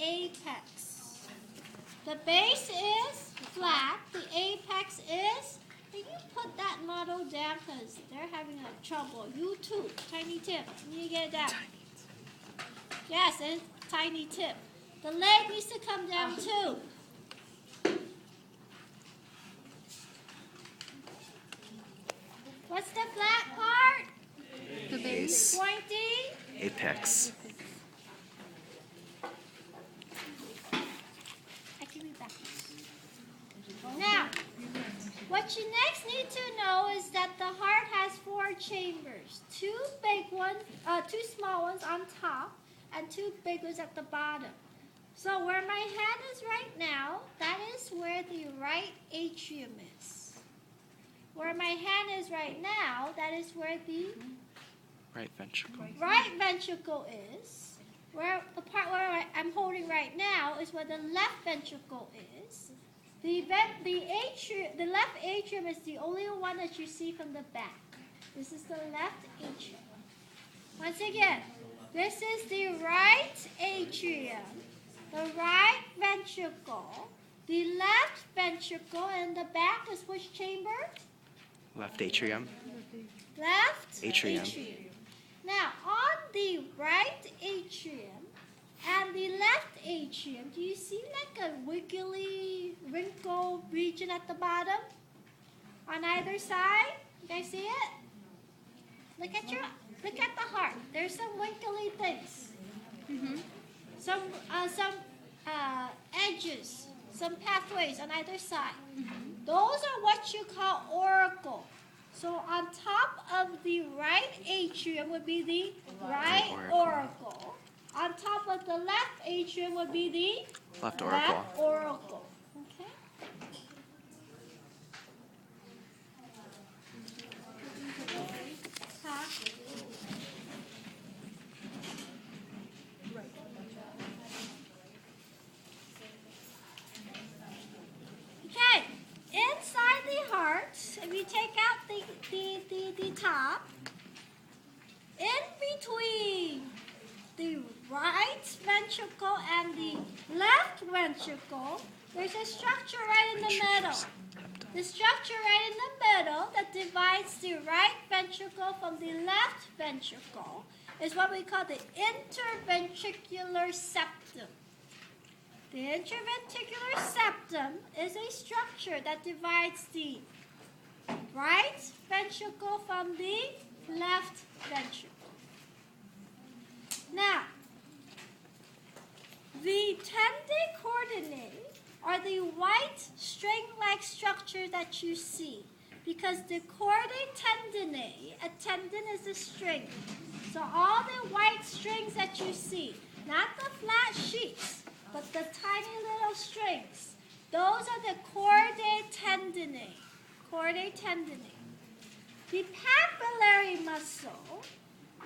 apex. The base is flat. The apex is... Can you put that model down because they're having trouble. You too, tiny tip. You need to get it down. Yes, it's tiny tip. The leg needs to come down too. What's the flat part? The base. Pointy. Apex. I can read backwards. Now, what you next need to know is that the heart has 4 chambers. 2 big ones, 2 small ones on top, and 2 big ones at the bottom. So where my hand is right now, that is where the right atrium is. Where my hand is right now, that is where the Right ventricle. right ventricle is. Where the part where I'm holding right now is where the left ventricle is. The left atrium is the only one that you see from the back. This is the left atrium. Once again, this is the right atrium, the right ventricle, the left ventricle, and the back is which chamber? Left atrium. Left Atrium. Now, on the right atrium and the left atrium, do you see like a wiggly, wrinkled region at the bottom? On either side? You guys see it? Look at the heart. There's some wiggly things. Some edges, some pathways on either side. Those are what you call auricle. So on top of the right atrium would be the right auricle. On top of the left atrium would be the Left auricle. left auricle. Okay? Huh? Okay, inside the heart, if you take out the top, in between the right ventricle and the left ventricle, there's a structure right in the middle. The structure right in the middle that divides the right ventricle from the left ventricle is what we call the interventricular septum. The interventricular septum is a structure that divides the right ventricle from the left ventricle. Now, the tendicoordinae are the white string-like structure that you see because the chordae tendineae, a tendon is a string. So all the white strings that you see, not the flat sheets, but the tiny little strings, those are the chordae tendineae. Chordae tendineae. The papillary muscle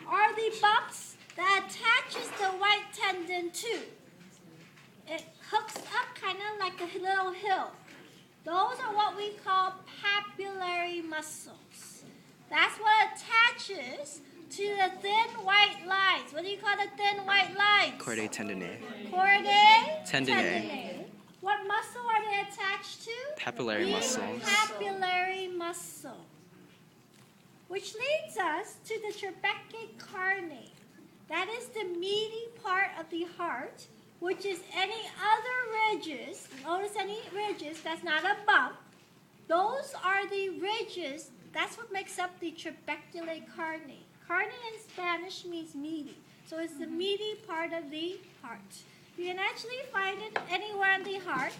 are the bumps that attaches the white tendon to. It hooks up kind of like a little hill. Those are what we call papillary muscles. That's what attaches to the thin white lines. What do you call the thin white lines? Chordae tendineae. Chordae Tendineae. What muscle are they attached to? Papillary The muscles. papillary muscle. Which leads us to the trabecular carne. That is the meaty part of the heart, which is any other ridges. Notice any ridges, that's not a bump. Those are the ridges, that's what makes up the trabecular carne. Carne in Spanish means meaty. So it's the meaty part of the heart. You can actually find it anywhere in the heart.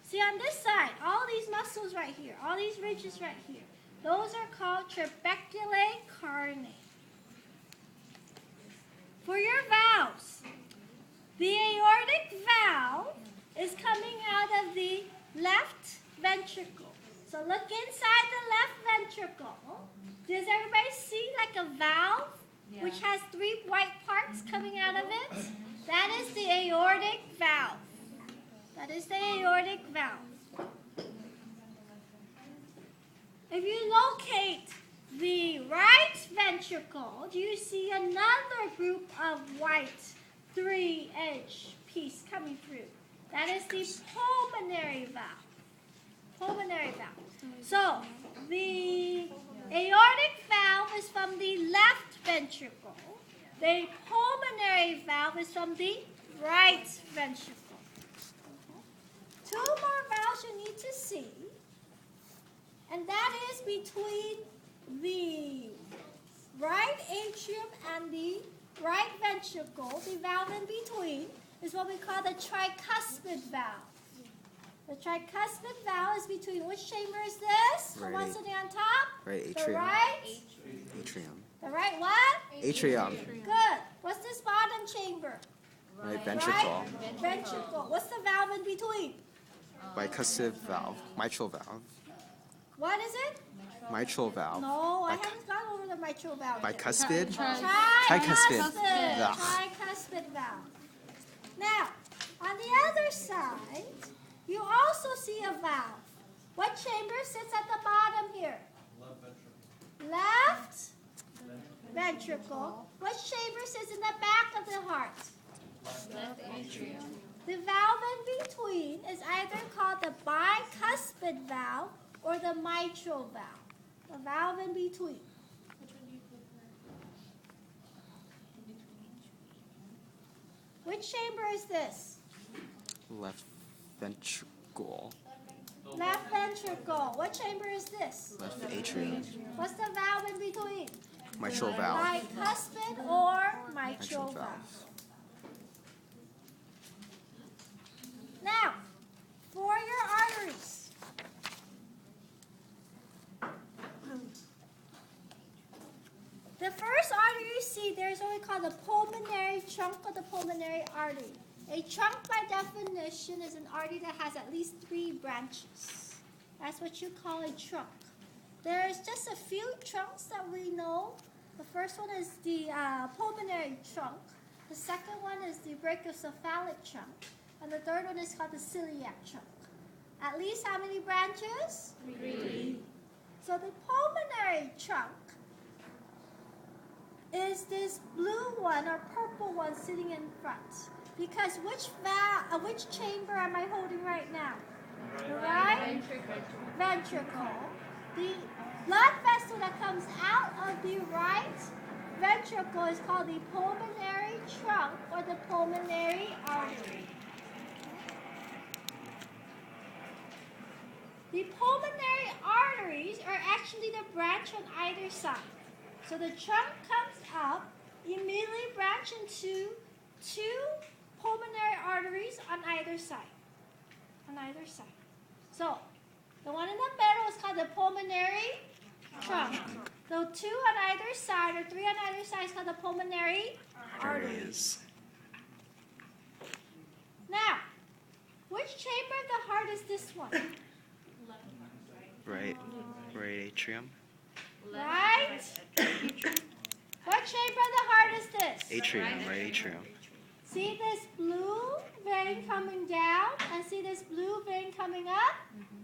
See on this side, all these muscles right here, all these ridges right here, those are called trabecular carne. For your valves, the aortic valve is coming out of the left ventricle. So look inside the left ventricle. Does everybody see like a valve which has 3 white parts coming out of it? That is the aortic valve. That is the aortic valve. If you locate the right ventricle, do you see another group of white 3-inch piece coming through. That is the pulmonary valve. Pulmonary valve. So the aortic valve is from the left ventricle. The pulmonary valve is from the right ventricle. Two more valves you need to see, and that is between the right atrium and the right ventricle. The valve in between is what we call the tricuspid valve. The tricuspid valve is between which chamber is this? The one sitting on top? Right The atrium. right? Atrium. The right what? Atrium. Good. What's this bottom chamber? Right ventricle. Right ventricle. What's the valve in between? Bicuspid valve. Mitral valve. What is it? Mitral valve. No, I haven't gone over the mitral valve yet. Bicuspid. Tricuspid valve. Tricuspid valve. Now, on the other side, you also see a valve. What chamber sits at the bottom here? Left ventricle. What chamber sits in the back of the heart? Left atrium. The valve in between is either called the bicuspid valve or the mitral valve. The valve in between. Which chamber is this? Left ventricle. Left ventricle. What chamber is this? Left atrium. What's the valve in between? Mitral valve. Bicuspid or mitral Mitral valve. valve. Now, for your arteries. The first artery you see there is what we call the pulmonary trunk of the pulmonary artery. A trunk, by definition, is an artery that has at least 3 branches. That's what you call a trunk. There's just a few trunks that we know. The first one is the pulmonary trunk. The second one is the brachiocephalic trunk. And the third one is called the celiac trunk. At least how many branches? 3. So the pulmonary trunk is this blue one or purple one sitting in front. Because which chamber am I holding right now? The right ventricle. The blood vessel that comes out of the right ventricle is called the pulmonary trunk or the pulmonary artery. The pulmonary arteries are actually the branch on either side. So the trunk comes up, immediately branch into 2 pulmonary arteries on either side. On either side. So the one in the middle is called the pulmonary trunk. The 2 on either side or 3 on either side is called the pulmonary arteries. Now, which chamber of the heart is this one? Right atrium. Right? What chamber of the heart is this? Atrium. Right atrium. See this blue vein coming down and see this blue vein coming up?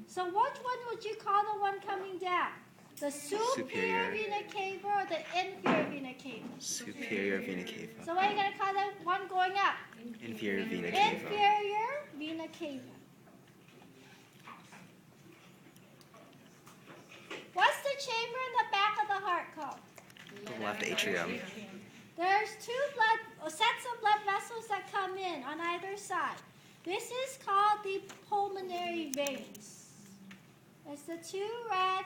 So which one would you call the one coming down? The superior vena cava or the inferior vena cava? Superior vena cava. So what are you going to call the one going up? Inferior vena cava. Inferior vena cava. What's the chamber in the back of the heart called? The left atrium. There's 2 sets of blood vessels that come in on either side. This is called the pulmonary veins. It's the 2 red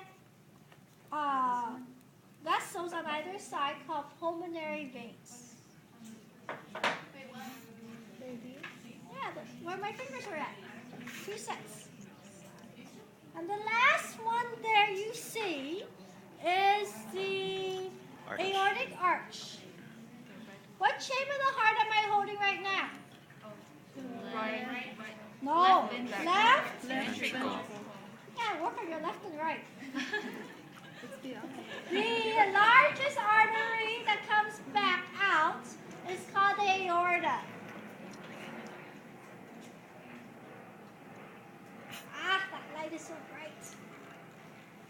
vessels on either side called pulmonary veins. Yeah, where my fingers are at. 2 sets. And the last one there you see is the aortic arch. What chamber of the heart am I holding right now? Right. No, left? Ventricle. Yeah, work on your left and right. The largest artery that comes back out is called the aorta. Ah, that light is so bright.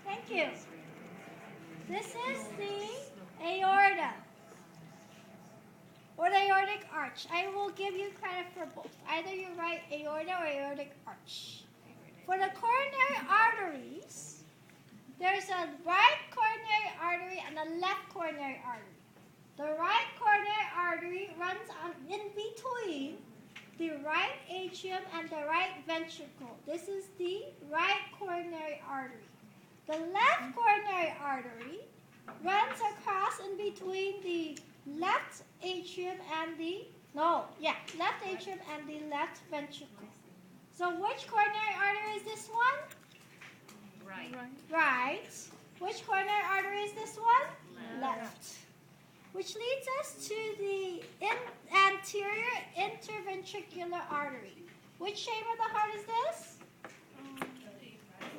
Thank you. This is the aorta. Or the aortic arch, I will give you credit for both. Either you write aorta or aortic arch. For the coronary arteries, there's a right coronary artery and a left coronary artery. The right coronary artery runs in between the right atrium and the right ventricle. This is the right coronary artery. The left coronary artery runs across in between the left atrium and the left atrium and the left ventricle. So which coronary artery is this one? Right. Right. Which coronary artery is this one? Left. Which leads us to the anterior interventricular artery. Which chamber of the heart is this?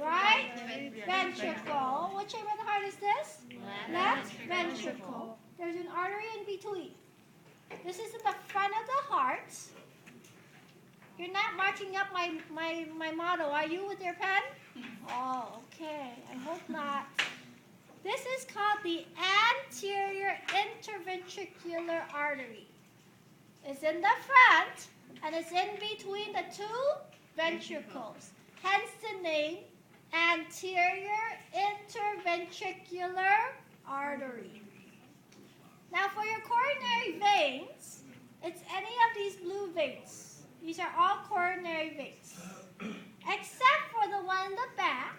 Right ventricle. What chamber of the heart is this? Left ventricle. There's an artery in between. This is in the front of the heart. You're not marking up my motto, are you, with your pen? Oh, okay. I hope not. This is called the anterior interventricular artery. It's in the front, and it's in between the two ventricles. Hence the name anterior interventricular artery. Now for your coronary veins, it's any of these blue veins. These are all coronary veins, except for the one in the back,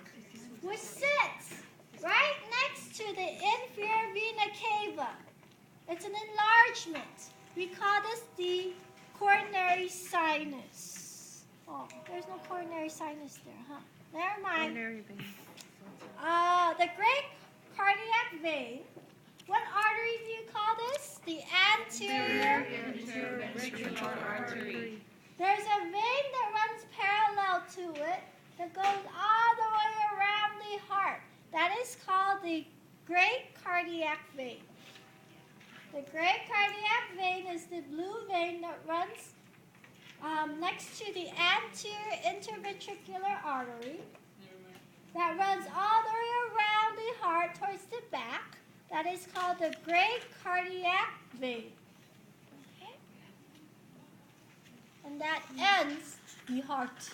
which sits right next to the inferior vena cava. It's an enlargement. We call this the coronary sinus. Oh, there's no coronary sinus there, huh? Never mind. The great cardiac vein. What artery do you call this? The anterior Interventricular artery. There's a vein that runs parallel to it that goes all the way around the heart. That is called the great cardiac vein. The great cardiac vein is the blue vein that runs next to the anterior interventricular artery that runs all the way around the heart towards the back. That is called the great cardiac vein. Okay? And that ends the heart.